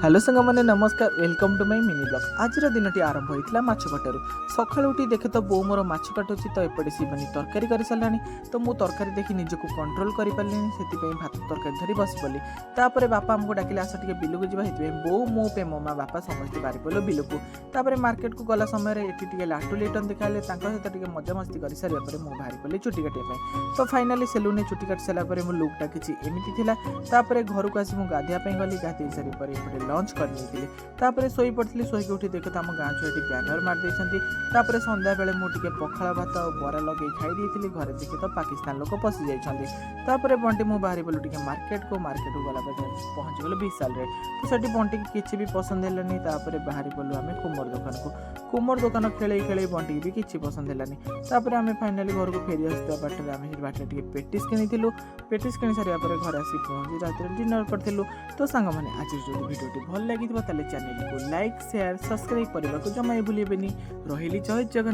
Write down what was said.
Hello सांग मैंने नमस्कार welcome to my mini blog. आज दिन आरंभ होता माछ कटारू। सका उठी देखे तो बो मोर माछ काटुची तो एपटे शिवानी तरकारी कर सारा। तो मुझे तरकारी देखी निजक कंट्रोल कर पारे से भात तरकारी धरी बस पड़ी। तापर बापा आमको डाकिले आस टे बिल को जाए बो मो पे मो माँ बापा समस्त बाहरी पड़े बिल को। तापर मार्केट को गला समय ये लाटू लिटन देखा सहित मजामस्ती कर सारे मुझे बाहरी पड़ी चुटी काटिया। तो फाइनाली सेलून चुटी काटी सारापर मो लुकटा किसी एमती था। घर को आसी मुझे गाधिया गली गाधे सारी लंच कर शोई पड़ी। शोक उठी देखे तो आम गाँ छुआ बैनर मारिदे। संध्या बेले मुझे पखाड़ भात और बरा लगे खाई घरे देखे तो पाकिस्तान लोक पशि जाते। बंटी मुझे बाहरी बोलू टे मार्केट को गला पहुँच गलु विशाल। तो सेठी बंटी की किसी भी पसंद है। बाहरी बोलू आम कुमर दुकान को। कुमर दुकान खेल खेल बंटी भी किसी पसंद है। आम फाइनाली घर को फेरी आसता बाटर आम बाटर पेटिस किणु। पेटिस किणी सारापर घर आसी पहुँची रात डिनर करूँ। तो सांग मैंने आज जो भिडियो भल लगी चैनल को लाइक शेयर सब्सक्राइब करने को जमा भूलें। रही जय जगन्नाथ।